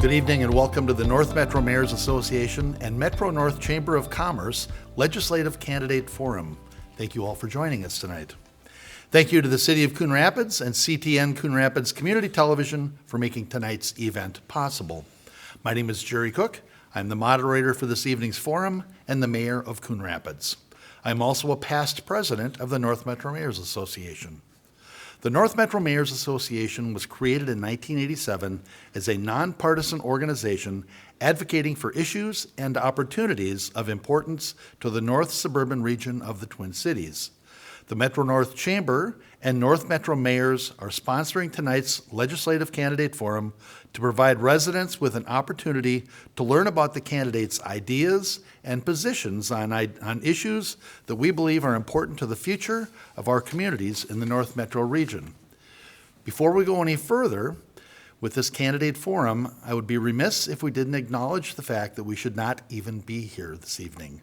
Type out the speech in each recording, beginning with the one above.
Good evening and welcome to the North Metro Mayors Association and MetroNorth Chamber of Commerce Legislative Candidate Forum. Thank you all for joining us tonight. Thank you to the City of Coon Rapids and CTN Coon Rapids Community Television for making tonight's event possible. My name is Jerry Cook. I'm the moderator for this evening's forum and the Mayor of Coon Rapids. I'm also a past president of the North Metro Mayors Association. The North Metro Mayors Association was created in 1987 as a nonpartisan organization advocating for issues and opportunities of importance to the North suburban region of the Twin Cities. The MetroNorth Chamber and North Metro Mayors are sponsoring tonight's Legislative Candidate Forum to provide residents with an opportunity to learn about the candidates' ideas and positions on issues that we believe are important to the future of our communities in the North Metro region. Before we go any further with this candidate forum, I would be remiss if we didn't acknowledge the fact that we should not even be here this evening.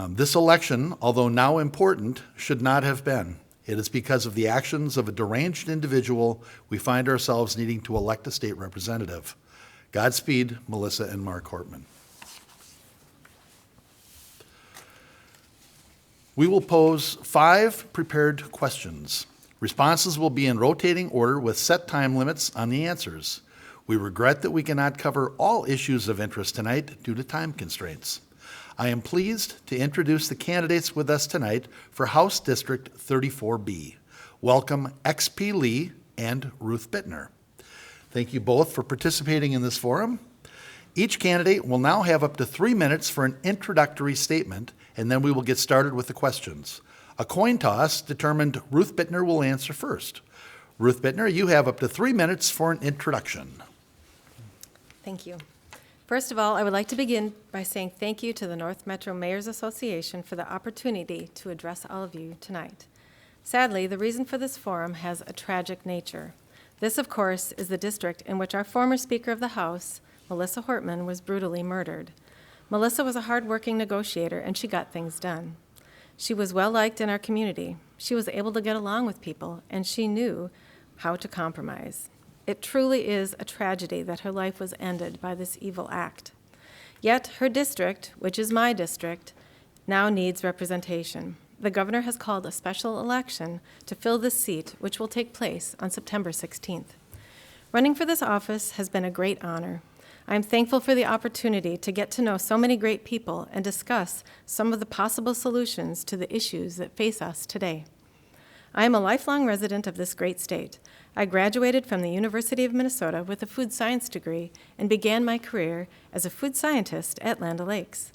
This election, although now important, should not have been. It is because of the actions of a deranged individual we find ourselves needing to elect a state representative. Godspeed, Melissa and Mark Hortman. We will pose 5 prepared questions. Responses will be in rotating order with set time limits on the answers. We regret that we cannot cover all issues of interest tonight due to time constraints. I am pleased to introduce the candidates with us tonight for House District 34B. Welcome XP Lee and Ruth Bittner. Thank you both for participating in this forum. Each candidate will now have up to 3 minutes for an introductory statement, and then we will get started with the questions. A coin toss determined Ruth Bittner will answer first. Ruth Bittner, you have up to 3 minutes for an introduction. Thank you. First of all, I would like to begin by saying thank you to the North Metro Mayors Association for the opportunity to address all of you tonight. Sadly, the reason for this forum has a tragic nature. This, of course, is the district in which our former Speaker of the House, Melissa Hortman, was brutally murdered. Melissa was a hard-working negotiator, and she got things done. She was well-liked in our community. She was able to get along with people, and she knew how to compromise. It truly is a tragedy that her life was ended by this evil act. Yet her district, which is my district, now needs representation. The governor has called a special election to fill this seat, which will take place on September 16th. Running for this office has been a great honor. I am thankful for the opportunity to get to know so many great people and discuss some of the possible solutions to the issues that face us today. I am a lifelong resident of this great state. I graduated from the University of Minnesota with a food science degree and began my career as a food scientist at Land O'Lakes.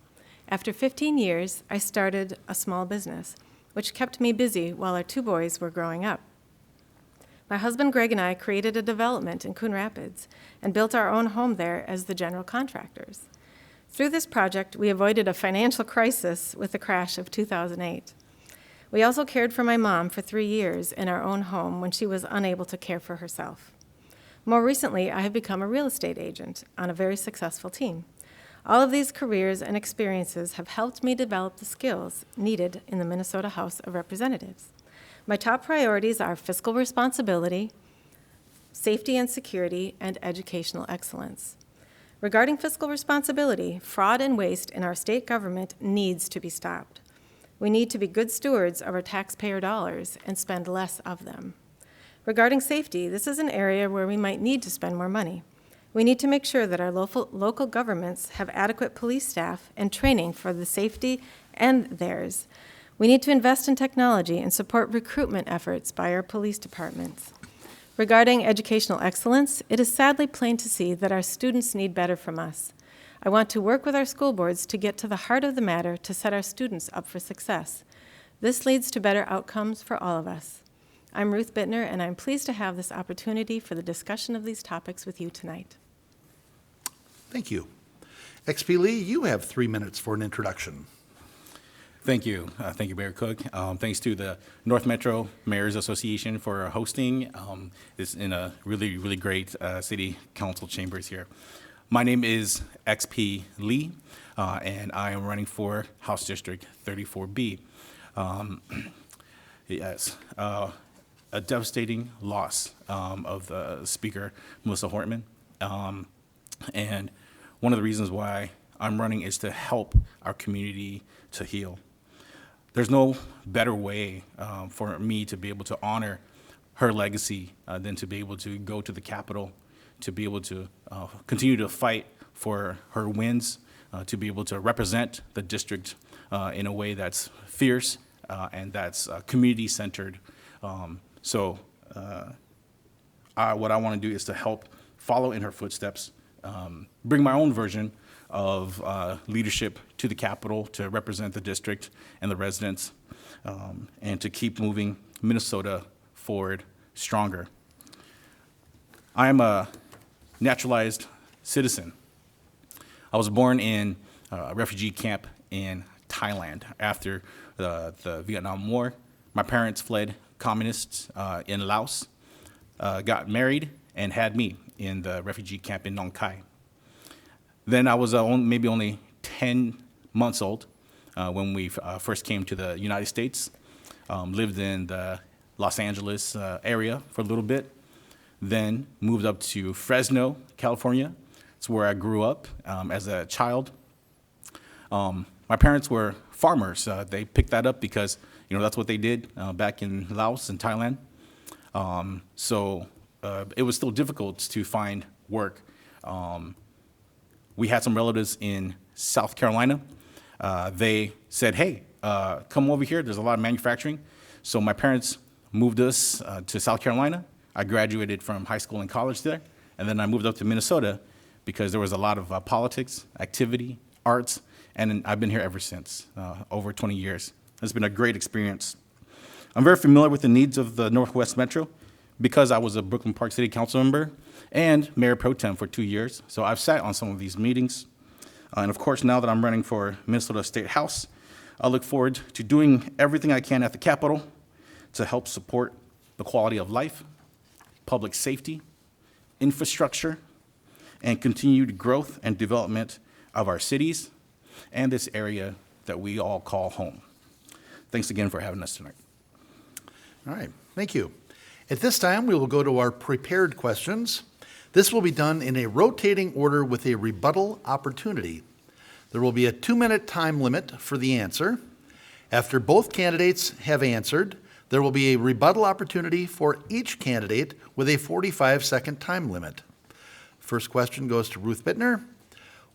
After 15 years, I started a small business, which kept me busy while our 2 boys were growing up. My husband Greg and I created a development in Coon Rapids and built our own home there as the general contractors. Through this project, we avoided a financial crisis with the crash of 2008. We also cared for my mom for 3 years in our own home when she was unable to care for herself. More recently, I have become a real estate agent on a very successful team. All of these careers and experiences have helped me develop the skills needed in the Minnesota House of Representatives. My top priorities are fiscal responsibility, safety and security, and educational excellence. Regarding fiscal responsibility, fraud and waste in our state government needs to be stopped. We need to be good stewards of our taxpayer dollars and spend less of them. Regarding safety, this is an area where we might need to spend more money. We need to make sure that our local governments have adequate police staff and training for the safety and theirs. We need to invest in technology and support recruitment efforts by our police departments. Regarding educational excellence, it is sadly plain to see that our students need better from us. I want to work with our school boards to get to the heart of the matter to set our students up for success. This leads to better outcomes for all of us. I'm Ruth Bittner, and I'm pleased to have this opportunity for the discussion of these topics with you tonight. Thank you. XP Lee, you have 3 minutes for an introduction. Thank you. Thank you, Mayor Cook. Thanks to the North Metro Mayors Association for hosting. It's in a really, really great city council chambers here. My name is XP Lee, and I am running for House District 34B. Yes, a devastating loss of the Speaker, Melissa Hortman. And one of the reasons why I'm running is to help our community to heal. There's no better way for me to be able to honor her legacy than to be able to go to the Capitol, to be able to continue to fight for her wins, to be able to represent the district in a way that's fierce and that's community-centered. So what I want to do is to help follow in her footsteps, bring my own version of leadership to the Capitol to represent the district and the residents, and to keep moving Minnesota forward stronger. I am a naturalized citizen. I was born in a refugee camp in Thailand after the Vietnam War. My parents fled communists in Laos, got married, and had me in the refugee camp in Nong Khai. Then I was maybe only 10 months old when we first came to the United States, lived in the Los Angeles area for a little bit, then moved up to Fresno, California. It's where I grew up as a child. My parents were farmers. They picked that up because that's what they did back in Laos and Thailand. So it was still difficult to find work. We had some relatives in South Carolina. They said, hey, come over here. There's a lot of manufacturing. So my parents moved us to South Carolina. I graduated from high school and college there. And then I moved up to Minnesota because there was a lot of politics, activity, arts, and I've been here ever since, over 20 years. It's been a great experience. I'm very familiar with the needs of the Northwest Metro because I was a Brooklyn Park City Council member and Mayor Pro Tem for 2 years. So I've sat on some of these meetings. And of course, now that I'm running for Minnesota State House, I look forward to doing everything I can at the Capitol to help support the quality of life, public safety, infrastructure, and continued growth and development of our cities and this area that we all call home. Thanks again for having us tonight. All right, thank you. At this time, we will go to our prepared questions. This will be done in a rotating order with a rebuttal opportunity. There will be a 2-minute time limit for the answer. After both candidates have answered, there will be a rebuttal opportunity for each candidate with a 45-second time limit. First question goes to Ruth Bittner.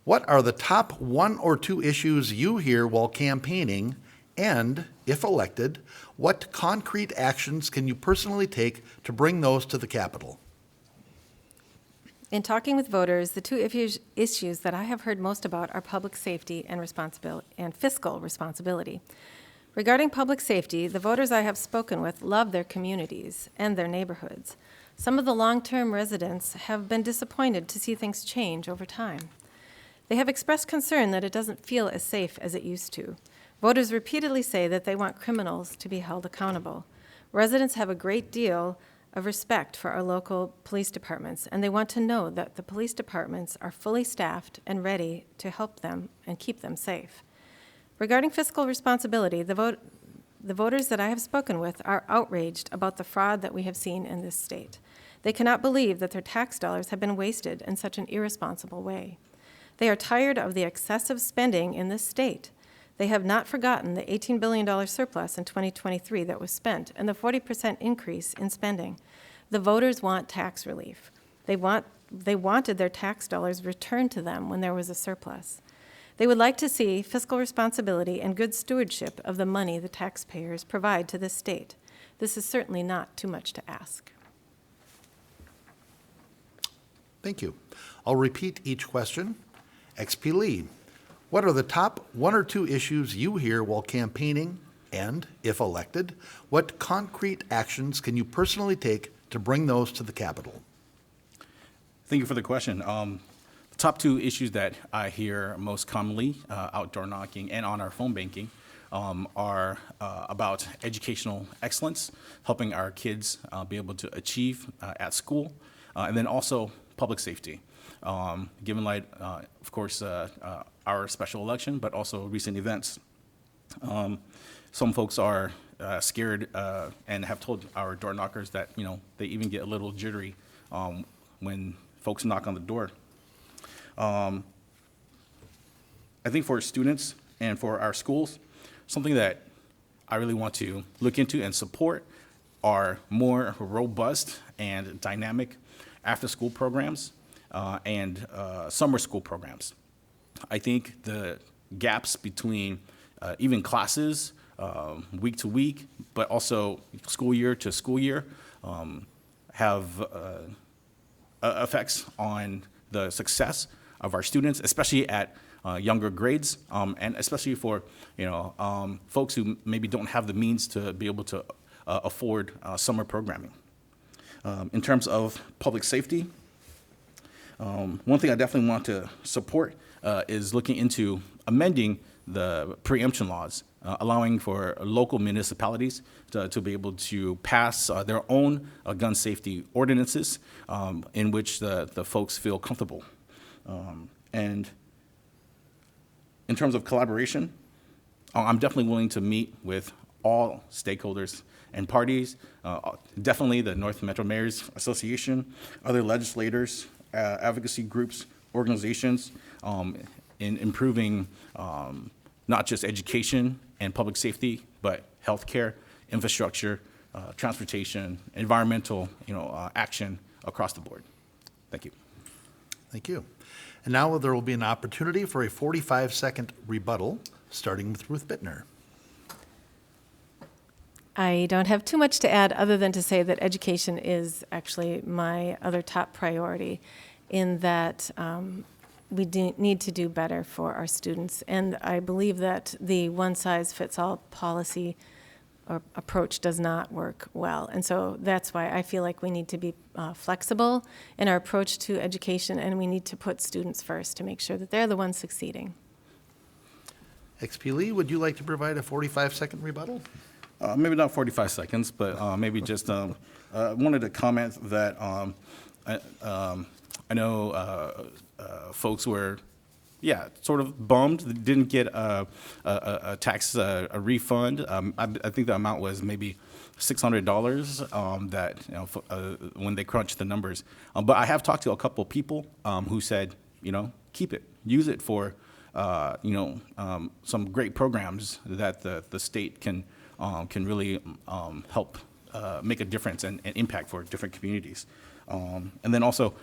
What are the top 1 or 2 issues you hear while campaigning? And, if elected, what concrete actions can you personally take to bring those to the Capitol? In talking with voters, the 2 issues that I have heard most about are public safety and fiscal responsibility. Regarding public safety, the voters I have spoken with love their communities and their neighborhoods. Some of the long-term residents have been disappointed to see things change over time. They have expressed concern that it doesn't feel as safe as it used to. Voters repeatedly say that they want criminals to be held accountable. Residents have a great deal of respect for our local police departments, and they want to know that the police departments are fully staffed and ready to help them and keep them safe. Regarding fiscal responsibility, the voters that I have spoken with are outraged about the fraud that we have seen in this state. They cannot believe that their tax dollars have been wasted in such an irresponsible way. They are tired of the excessive spending in this state. They have not forgotten the $18 billion surplus in 2023 that was spent and the 40% increase in spending. The voters want tax relief. They wanted their tax dollars returned to them when there was a surplus. They would like to see fiscal responsibility and good stewardship of the money the taxpayers provide to this state. This is certainly not too much to ask. Thank you. I'll repeat each question. XP Lee, what are the top 1 or 2 issues you hear while campaigning? And, if elected, what concrete actions can you personally take to bring those to the Capitol? Thank you for the question. The top 2 issues that I hear most commonly, outdoor knocking and on our phone banking, are about educational excellence, helping our kids be able to achieve at school, and then also public safety. Given light, of course, our special election, but also recent events. Some folks are scared and have told our door knockers that, they even get a little jittery when folks knock on the door. I think for students and for our schools, something that I really want to look into and support are more robust and dynamic after-school programs and summer school programs. I think the gaps between even classes, week to week, but also school year to school year, have effects on the success of our students, especially at younger grades, and especially for folks who maybe don't have the means to be able to afford summer programming. In terms of public safety, one thing I definitely want to support is looking into amending the preemption laws, allowing for local municipalities to be able to pass their own gun safety ordinances in which the folks feel comfortable. And in terms of collaboration, I'm definitely willing to meet with all stakeholders and parties, definitely the North Metro Mayors Association, other legislators, advocacy groups, organizations, in improving not just education and public safety, but healthcare, infrastructure, transportation, environmental, action across the board. Thank you. Thank you. And now there will be an opportunity for a 45-second rebuttal, starting with Ruth Bittner. I don't have too much to add other than to say that education is actually my other top priority, in that we need to do better for our students. And I believe that the one-size-fits-all policy or approach does not work well. And so that's why I feel like we need to be flexible in our approach to education, and we need to put students first to make sure that they're the ones succeeding. XP Lee, would you like to provide a 45-second rebuttal? Maybe not 45 seconds, but maybe just wanted to comment that I know folks were, sort of bummed that didn't get a tax refund. I think the amount was maybe $600 that when they crunched the numbers. But I have talked to a couple people who said, keep it, use it for some great programs that the state can really help make a difference and impact for different communities. And then also,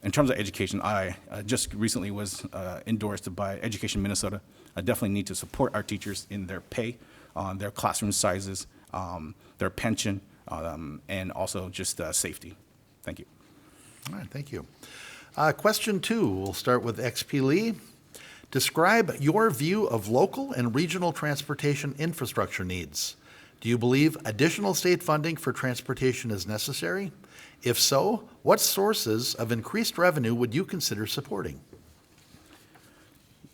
in terms of education, I just recently was endorsed by Education Minnesota. I definitely need to support our teachers in their pay, their classroom sizes, their pension, and also just safety. Thank you. All right, thank you. Question 2, we'll start with XP Lee. Describe your view of local and regional transportation infrastructure needs. Do you believe additional state funding for transportation is necessary? If so, what sources of increased revenue would you consider supporting?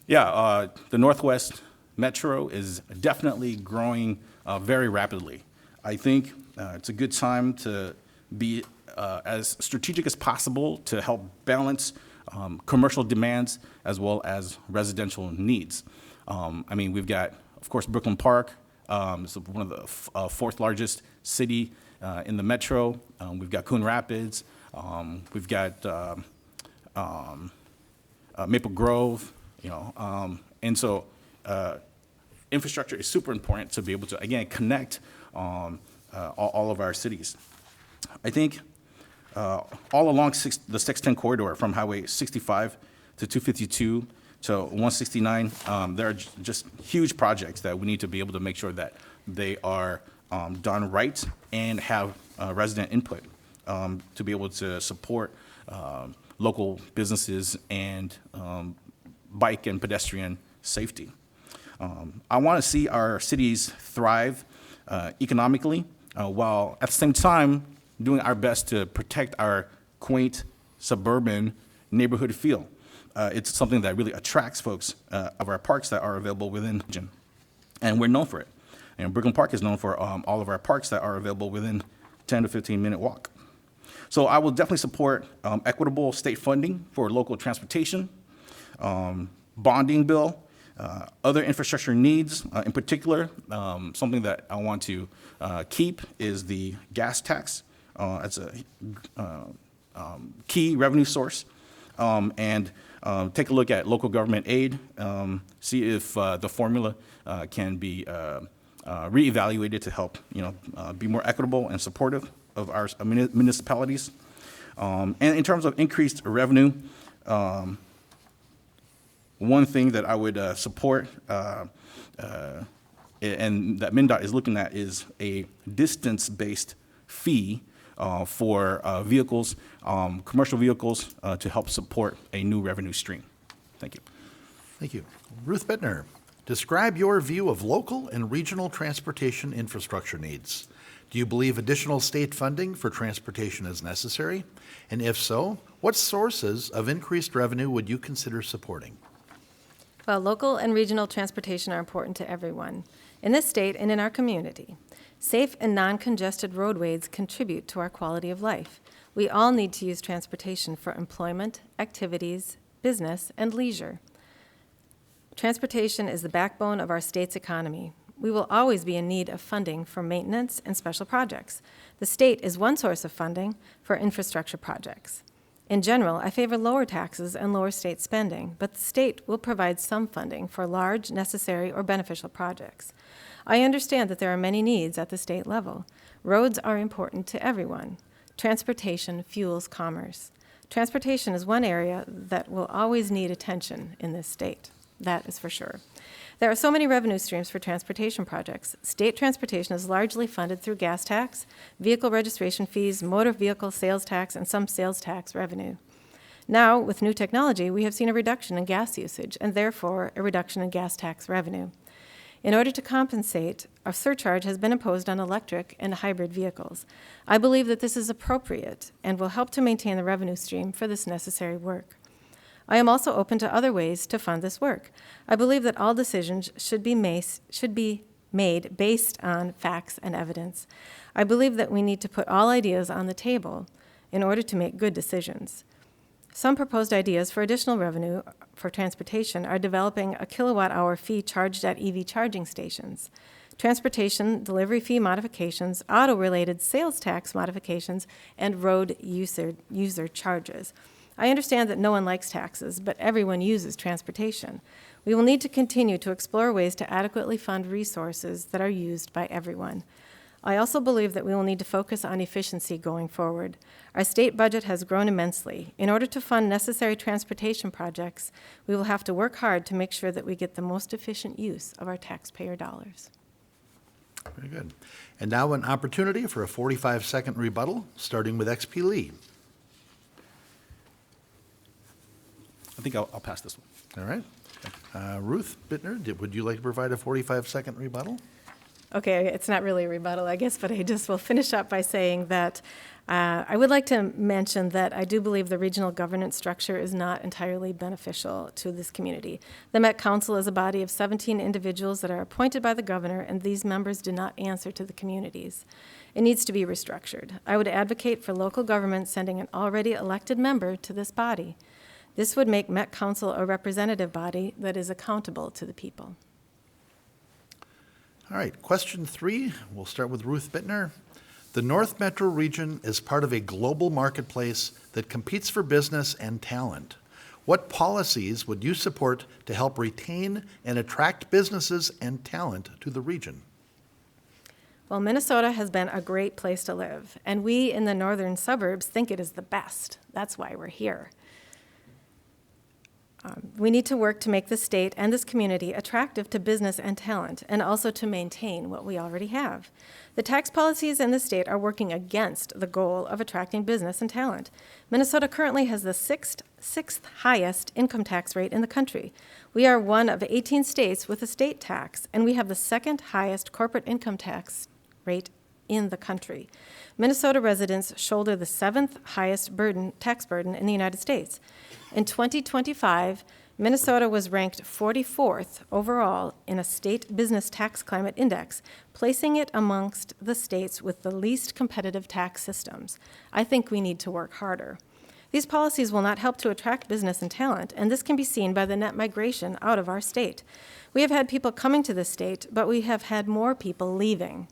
The Northwest Metro is definitely growing very rapidly. I think it's a good time to be as strategic as possible to help balance commercial demands as well as residential needs. We've got, of course, Brooklyn Park, it's one of the fourth largest city in the metro. We've got Coon Rapids. We've got Maple Grove. And so infrastructure is super important to be able to, again, connect all of our cities. I think all along the 610 corridor from Highway 65 to 252 to 169, there are just huge projects that we need to be able to make sure that they are done right and have resident input to be able to support local businesses and bike and pedestrian safety. I want to see our cities thrive economically while at the same time doing our best to protect our quaint suburban neighborhood feel. It's something that really attracts folks of our parks that are available within the region, and we're known for it. Brooklyn Park is known for all of our parks that are available within 10 to 15-minute walk. So I will definitely support equitable state funding for local transportation, bonding bill, other infrastructure needs. In particular, something that I want to keep is the gas tax as a key revenue source. And take a look at local government aid, see if the formula can be reevaluated to help, be more equitable and supportive of our municipalities. And in terms of increased revenue, one thing that I would support and that MnDOT is looking at is a distance-based fee for vehicles, commercial vehicles, to help support a new revenue stream. Thank you. Thank you. Ruth Bittner, describe your view of local and regional transportation infrastructure needs. Do you believe additional state funding for transportation is necessary? And if so, what sources of increased revenue would you consider supporting? Well, local and regional transportation are important to everyone in this state and in our community. Safe and non-congested roadways contribute to our quality of life. We all need to use transportation for employment, activities, business, and leisure. Transportation is the backbone of our state's economy. We will always be in need of funding for maintenance and special projects. The state is one source of funding for infrastructure projects. In general, I favor lower taxes and lower state spending, but the state will provide some funding for large, necessary, or beneficial projects. I understand that there are many needs at the state level. Roads are important to everyone. Transportation fuels commerce. Transportation is one area that will always need attention in this state. That is for sure. There are so many revenue streams for transportation projects. State transportation is largely funded through gas tax, vehicle registration fees, motor vehicle sales tax, and some sales tax revenue. Now, with new technology, we have seen a reduction in gas usage and therefore a reduction in gas tax revenue. In order to compensate, a surcharge has been imposed on electric and hybrid vehicles. I believe that this is appropriate and will help to maintain the revenue stream for this necessary work. I am also open to other ways to fund this work. I believe that all decisions should be made based on facts and evidence. I believe that we need to put all ideas on the table in order to make good decisions. Some proposed ideas for additional revenue for transportation are developing a kilowatt-hour fee charged at EV charging stations, transportation delivery fee modifications, auto-related sales tax modifications, and road user charges. I understand that no one likes taxes, but everyone uses transportation. We will need to continue to explore ways to adequately fund resources that are used by everyone. I also believe that we will need to focus on efficiency going forward. Our state budget has grown immensely. In order to fund necessary transportation projects, we will have to work hard to make sure that we get the most efficient use of our taxpayer dollars. Very good. And now an opportunity for a 45-second rebuttal, starting with XP Lee. I think I'll pass this one. All right. Ruth Bittner, would you like to provide a 45-second rebuttal? Okay, it's not really a rebuttal, I guess, but I just will finish up by saying that I would like to mention that I do believe the regional governance structure is not entirely beneficial to this community. The Met Council is a body of 17 individuals that are appointed by the governor, and these members do not answer to the communities. It needs to be restructured. I would advocate for local government sending an already elected member to this body. This would make Met Council a representative body that is accountable to the people. All right, question 3, we'll start with Ruth Bittner. The North Metro region is part of a global marketplace that competes for business and talent. What policies would you support to help retain and attract businesses and talent to the region? Well, Minnesota has been a great place to live, and we in the northern suburbs think it is the best. That's why we're here. We need to work to make this state and this community attractive to business and talent, and also to maintain what we already have. The tax policies in the state are working against the goal of attracting business and talent. Minnesota currently has the sixth highest income tax rate in the country. We are one of 18 states with a state tax, and we have the second highest corporate income tax rate in the country. Minnesota residents shoulder the 7th highest tax burden in the United States. In 2025, Minnesota was ranked 44th overall in a state business tax climate index, placing it amongst the states with the least competitive tax systems. I think we need to work harder. These policies will not help to attract business and talent, and this can be seen by the net migration out of our state. We have had people coming to this state, but we have had more people leaving.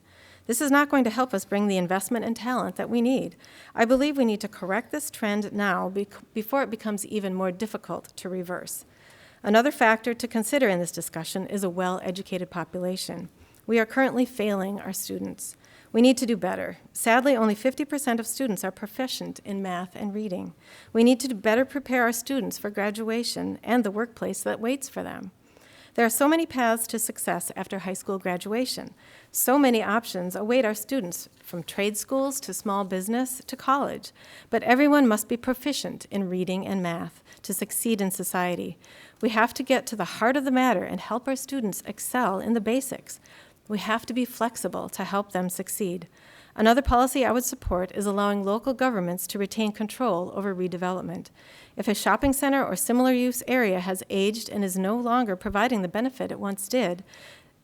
This is not going to help us bring the investment and talent that we need. I believe we need to correct this trend now before it becomes even more difficult to reverse. Another factor to consider in this discussion is a well-educated population. We are currently failing our students. We need to do better. Sadly, only 50% of students are proficient in math and reading. We need to better prepare our students for graduation and the workplace that waits for them. There are so many paths to success after high school graduation. So many options await our students, from trade schools to small business to college. But everyone must be proficient in reading and math to succeed in society. We have to get to the heart of the matter and help our students excel in the basics. We have to be flexible to help them succeed. Another policy I would support is allowing local governments to retain control over redevelopment. If a shopping center or similar use area has aged and is no longer providing the benefit it once did,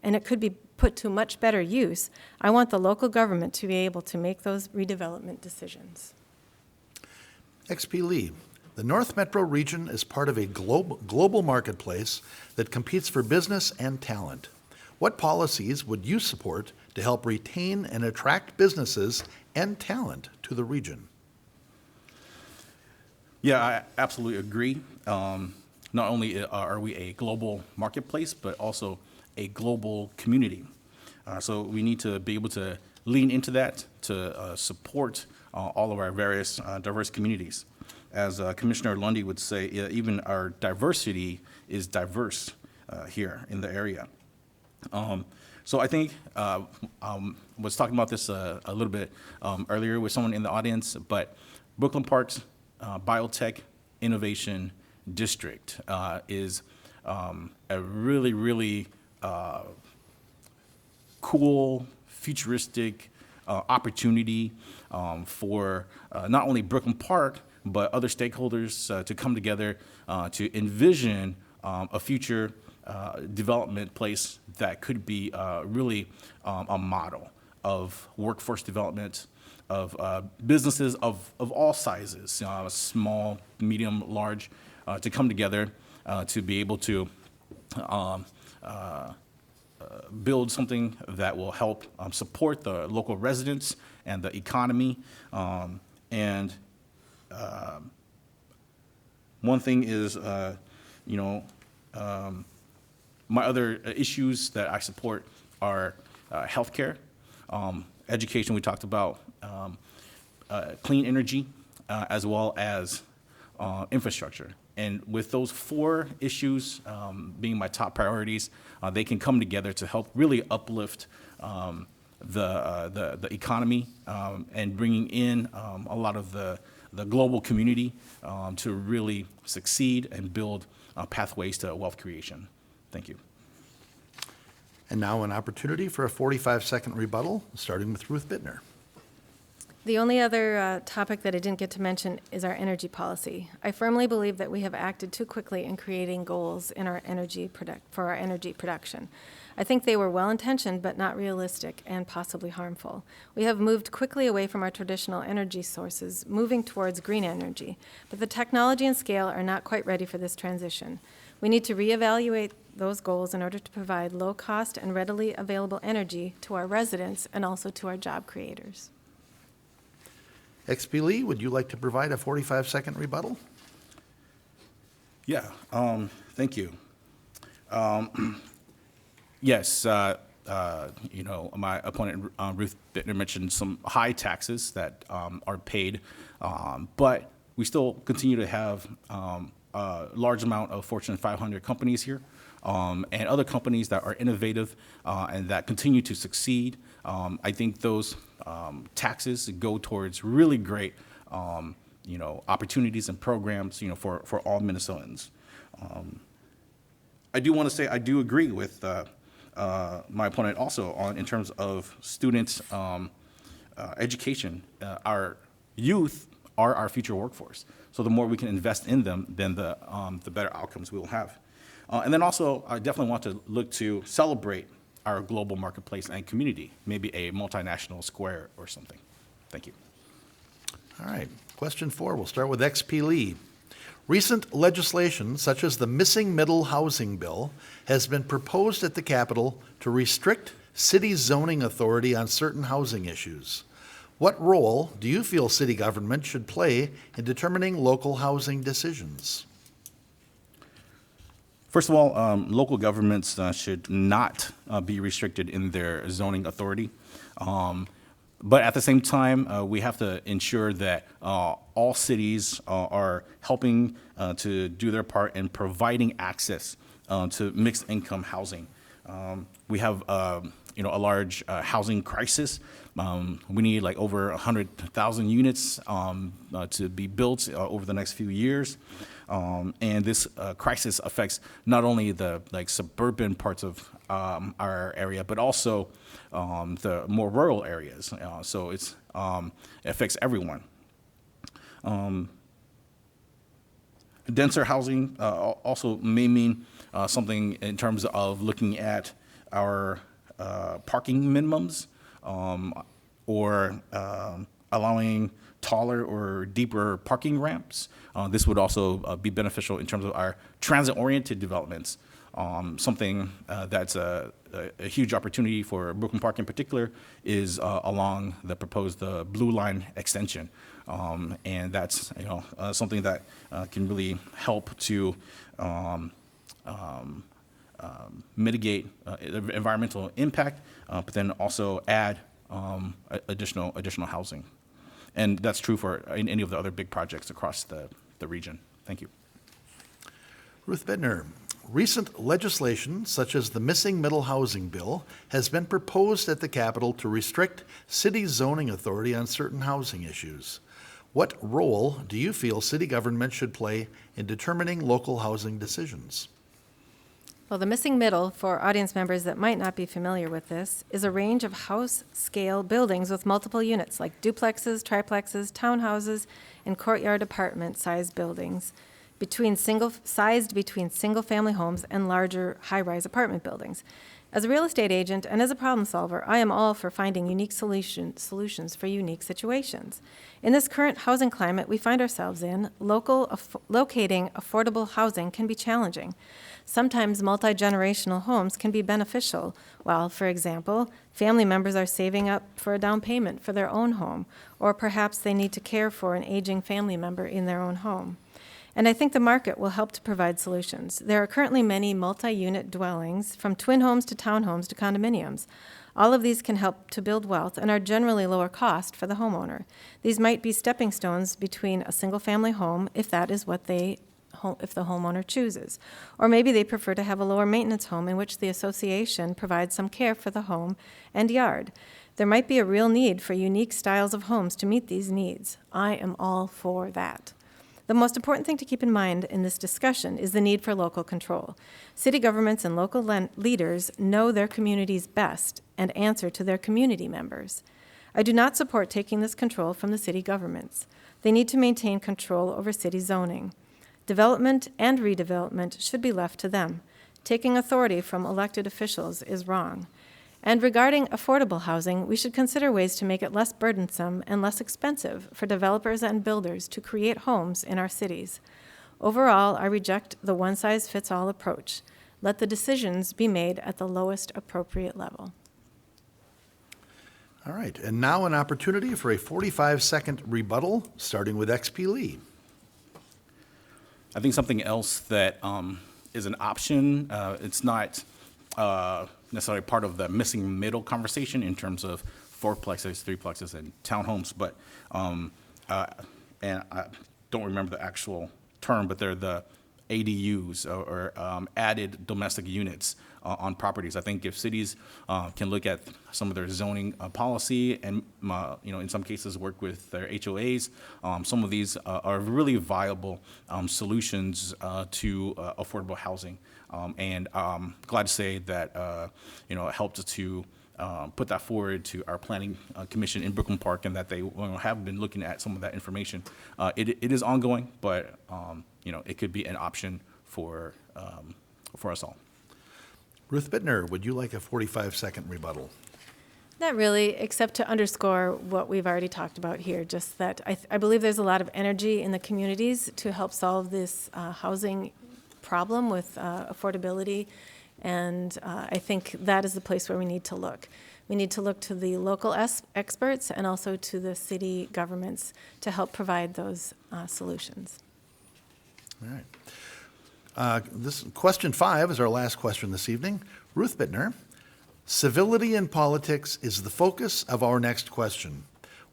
and it could be put to much better use, I want the local government to be able to make those redevelopment decisions. XP Lee, the North Metro region is part of a global marketplace that competes for business and talent. What policies would you support to help retain and attract businesses and talent to the region? Yeah, I absolutely agree. Not only are we a global marketplace, but also a global community. So we need to be able to lean into that to support all of our various diverse communities. As Commissioner Lundy would say, even our diversity is diverse here in the area. So I think was talking about this a little bit earlier with someone in the audience, but Brooklyn Park's Biotech Innovation District is a really, really cool, futuristic opportunity for not only Brooklyn Park, but other stakeholders to come together to envision a future development place that could be really a model of workforce development, of businesses of all sizes, small, medium, large, to come together to be able to build something that will help support the local residents and the economy. And one thing is, my other issues that I support are healthcare, education, we talked about, clean energy, as well as infrastructure. And with those four issues being my top priorities, they can come together to help really uplift the economy and bringing in a lot of the global community to really succeed and build pathways to wealth creation. Thank you. And now an opportunity for a 45-second rebuttal, starting with Ruth Bittner. The only other topic that I didn't get to mention is our energy policy. I firmly believe that we have acted too quickly in creating goals in our for our energy production. I think they were well-intentioned but not realistic and possibly harmful. We have moved quickly away from our traditional energy sources, moving towards green energy, but the technology and scale are not quite ready for this transition. We need to reevaluate those goals in order to provide low-cost and readily available energy to our residents and also to our job creators. XP Lee, would you like to provide a 45-second rebuttal? Yeah, thank you. Yes, my opponent Ruth Bittner mentioned some high taxes that are paid, but we still continue to have a large amount of Fortune 500 companies here, and other companies that are innovative and that continue to succeed. I think those taxes go towards really great, opportunities and programs, for all Minnesotans. I do want to say I do agree with my opponent also in terms of students' education. Our youth are our future workforce. So the more we can invest in them, then the better outcomes we will have. And then also, I definitely want to look to celebrate our global marketplace and community, maybe a multinational square or something. Thank you. All right. Question 4, we'll start with XP Lee. Recent legislation, such as the Missing Middle Housing Bill, has been proposed at the Capitol to restrict city zoning authority on certain housing issues. What role do you feel city government should play in determining local housing decisions? First of all, local governments should not be restricted in their zoning authority. But at the same time, we have to ensure that all cities are helping to do their part in providing access to mixed income housing. We have a large housing crisis. We need like over 100,000 units to be built over the next few years. And this crisis affects not only the suburban parts of our area, but also the more rural areas. So it affects everyone. Denser housing also may mean something in terms of looking at our parking minimums or allowing taller or deeper parking ramps. This would also be beneficial in terms of our transit-oriented developments. Something that's a huge opportunity for Brooklyn Park in particular is along the proposed Blue Line extension. And that's something that can really help to mitigate environmental impact, but then also add additional housing. And that's true for any of the other big projects across the region. Thank you. Ruth Bittner, recent legislation such as the Missing Middle Housing Bill has been proposed at the Capitol to restrict city zoning authority on certain housing issues. What role do you feel city government should play in determining local housing decisions? Well, the missing middle, for audience members that might not be familiar with this, is a range of house-scale buildings with multiple units, like duplexes, triplexes, townhouses, and courtyard apartment-sized buildings, sized between single-family homes and larger high-rise apartment buildings. As a real estate agent and as a problem solver, I am all for finding unique solutions for unique situations. In this current housing climate we find ourselves in, locating affordable housing can be challenging. Sometimes multi-generational homes can be beneficial, while, for example, family members are saving up for a down payment for their own home, or perhaps they need to care for an aging family member in their own home. And I think the market will help to provide solutions. There are currently many multi-unit dwellings, from twin homes to townhomes to condominiums. All of these can help to build wealth and are generally lower cost for the homeowner. These might be stepping stones between a single-family home, if that is what if the homeowner chooses. Or maybe they prefer to have a lower maintenance home in which the association provides some care for the home and yard. There might be a real need for unique styles of homes to meet these needs. I am all for that. The most important thing to keep in mind in this discussion is the need for local control. City governments and local leaders know their communities best and answer to their community members. I do not support taking this control from the city governments. They need to maintain control over city zoning. Development and redevelopment should be left to them. Taking authority from elected officials is wrong. And regarding affordable housing, we should consider ways to make it less burdensome and less expensive for developers and builders to create homes in our cities. Overall, I reject the one-size-fits-all approach. Let the decisions be made at the lowest appropriate level. All right, and now an opportunity for a 45-second rebuttal, starting with XP Lee. I think something else that is an option, it's not necessarily part of the missing middle conversation in terms of fourplexes, threeplexes, and townhomes, but and I don't remember the actual term, but they're the ADUs or added domestic units on properties. I think if cities can look at some of their zoning policy and in some cases work with their HOAs, some of these are really viable solutions to affordable housing. And I'm glad to say that it helped to put that forward to our planning commission in Brooklyn Park, and that they have been looking at some of that information. It is ongoing, but it could be an option for us all. Ruth Bittner, would you like a 45-second rebuttal? Not really, except to underscore what we've already talked about here, just that I believe there's a lot of energy in the communities to help solve this housing problem with affordability And I think that is the place where we need to look. We need to look to the local experts and also to the city governments to help provide those solutions. All right. This question 5 is our last question this evening. Ruth Bittner, civility in politics is the focus of our next question.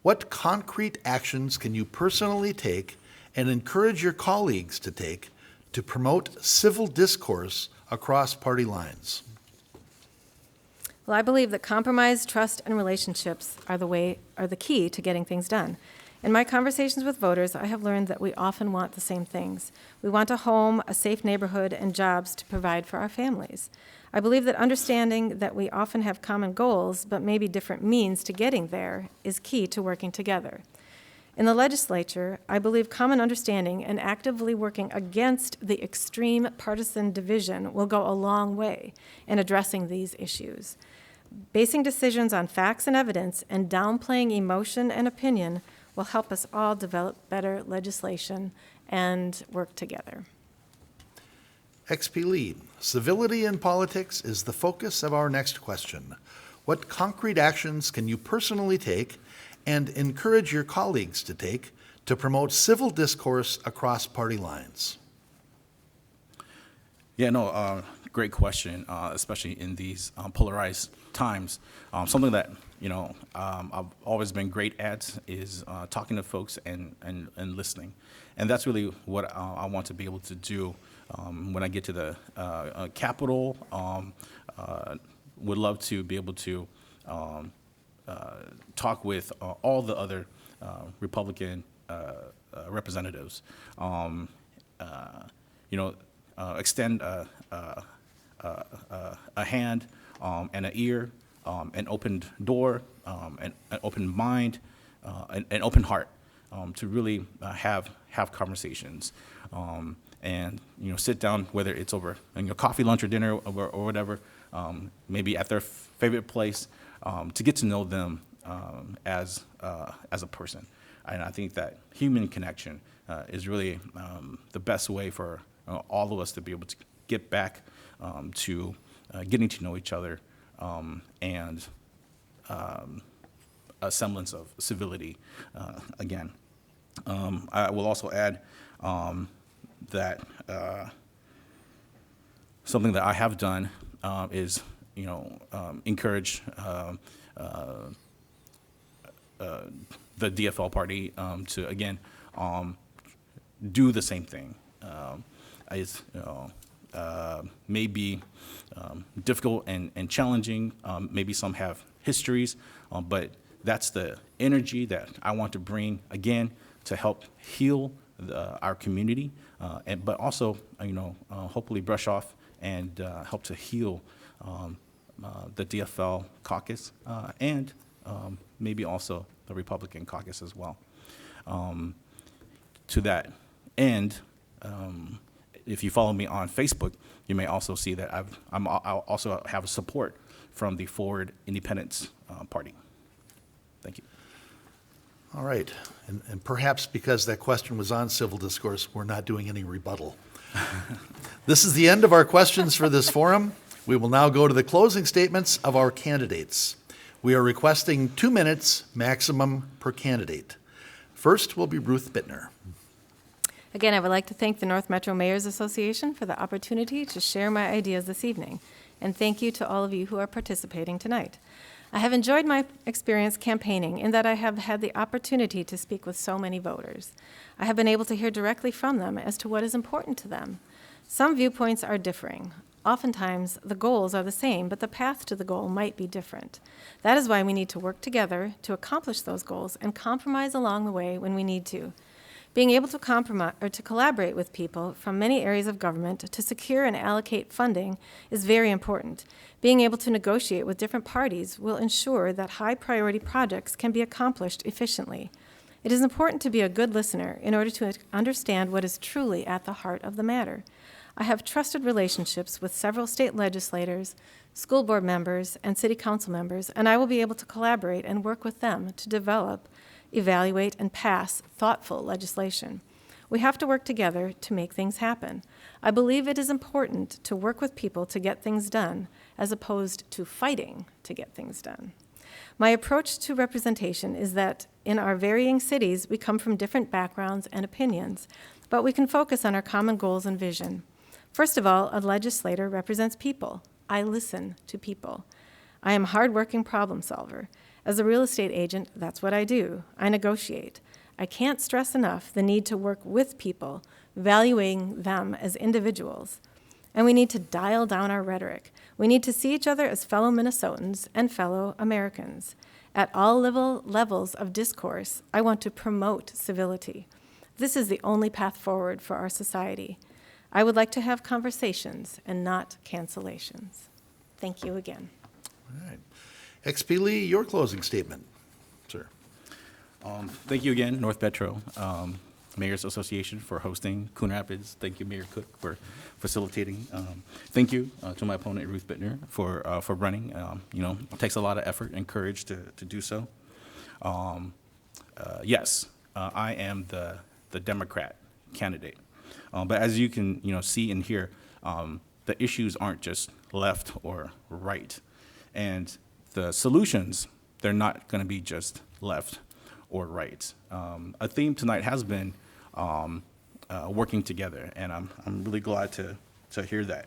What concrete actions can you personally take and encourage your colleagues to take to promote civil discourse across party lines? Well, I believe that compromise, trust, and relationships are the key to getting things done. In my conversations with voters, I have learned that we often want the same things. We want a home, a safe neighborhood, and jobs to provide for our families. I believe that understanding that we often have common goals, but maybe different means to getting there, is key to working together. In the legislature, I believe common understanding and actively working against the extreme partisan division will go a long way in addressing these issues. Basing decisions on facts and evidence and downplaying emotion and opinion will help us all develop better legislation and work together. XP Lee, civility in politics is the focus of our next question. What concrete actions can you personally take and encourage your colleagues to take to promote civil discourse across party lines? Yeah, no, great question, especially in these polarized times. Something that I've always been great at is talking to folks and listening, and that's really what I want to be able to do when I get to the Capitol. Would love to be able to talk with all the other Republican representatives. Extend a hand and an ear, an open door, an open mind, an open heart to really have conversations. And sit down, whether it's over coffee, lunch, or dinner, or whatever, maybe at their favorite place, to get to know them as a person. And I think that human connection is really the best way for all of us to be able to get back to getting to know each other and a semblance of civility again. I will also add that something that I have done is encourage the DFL party to again do the same thing. It's may be difficult and challenging. Maybe some have histories, but that's the energy that I want to bring again to help heal our community, but also hopefully brush off and help to heal the DFL caucus and maybe also the Republican caucus as well. To that end, if you follow me on Facebook, you may also see that I also have support from the Forward Independence Party. Thank you. All right. And perhaps because that question was on civil discourse, we're not doing any rebuttal. This is the end of our questions for this forum. We will now go to the closing statements of our candidates. We are requesting 2 minutes maximum per candidate. First will be Ruth Bittner. Again, I would like to thank the North Metro Mayors Association for the opportunity to share my ideas this evening, and thank you to all of you who are participating tonight. I have enjoyed my experience campaigning in that I have had the opportunity to speak with so many voters. I have been able to hear directly from them as to what is important to them. Some viewpoints are differing. Oftentimes, the goals are the same, but the path to the goal might be different. That is why we need to work together to accomplish those goals and compromise along the way when we need to. Being able to compromise or to collaborate with people from many areas of government to secure and allocate funding is very important. Being able to negotiate with different parties will ensure that high-priority projects can be accomplished efficiently. It is important to be a good listener in order to understand what is truly at the heart of the matter. I have trusted relationships with several state legislators, school board members, and city council members, and I will be able to collaborate and work with them to develop, evaluate, and pass thoughtful legislation. We have to work together to make things happen. I believe it is important to work with people to get things done, as opposed to fighting to get things done. My approach to representation is that in our varying cities, we come from different backgrounds and opinions, but we can focus on our common goals and vision. First of all, a legislator represents people. I listen to people. I am a hardworking problem solver. As a real estate agent, that's what I do. I negotiate. I can't stress enough the need to work with people, valuing them as individuals. And we need to dial down our rhetoric. We need to see each other as fellow Minnesotans and fellow Americans. At all levels of discourse, I want to promote civility. This is the only path forward for our society. I would like to have conversations and not cancellations. Thank you again. All right. XP Lee, your closing statement, sir. Thank you again, North Metro Mayor's Association, for hosting Coon Rapids. Thank you, Mayor Cook, for facilitating. Thank you to my opponent, Ruth Bittner, for running. It takes a lot of effort and courage to do so. Yes, I am the Democrat candidate. But as you can see and hear, the issues aren't just left or right. And the solutions, they're not going to be just left or right. A theme tonight has been working together, and I'm really glad to hear that.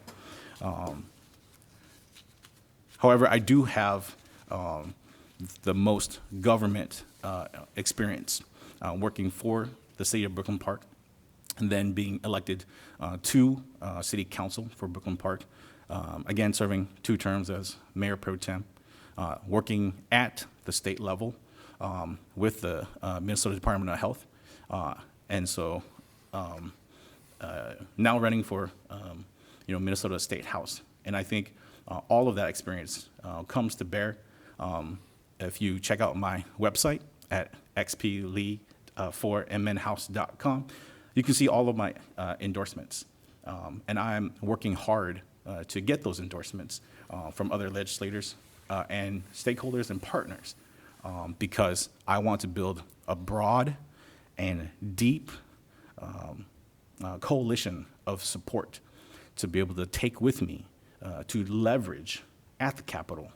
However, I do have the most government experience working for the city of Brooklyn Park, and then being elected to city council for Brooklyn Park. Again, serving 2 terms as mayor pro tem, working at the state level with the Minnesota Department of Health, and so now running for Minnesota State House. And I think all of that experience comes to bear if you check out my website at xplee4mnhouse.com. You can see all of my endorsements, and I'm working hard to get those endorsements from other legislators and stakeholders and partners, because I want to build a broad and deep coalition of support to be able to take with me, to leverage at the Capitol,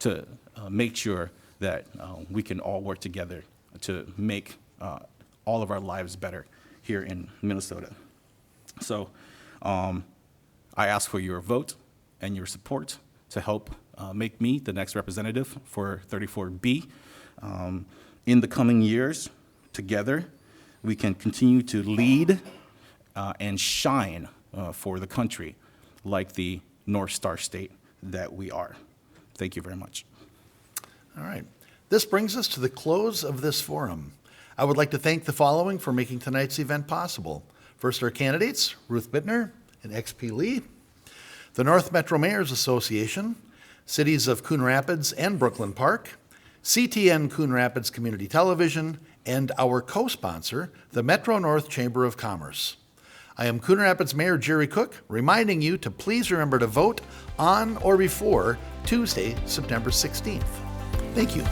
to make sure that we can all work together to make all of our lives better here in Minnesota. So I ask for your vote and your support to help make me the next representative for 34B. In the coming years, together, we can continue to lead and shine for the country like the North Star state that we are. Thank you very much. All right. This brings us to the close of this forum. I would like to thank the following for making tonight's event possible. First, our candidates, Ruth Bittner and XP Lee, the North Metro Mayors Association, cities of Coon Rapids and Brooklyn Park, CTN Coon Rapids Community Television, and our co-sponsor, the MetroNorth Chamber of Commerce. I am Coon Rapids Mayor Jerry Cook, reminding you to please remember to vote on or before Tuesday, September 16th. Thank you.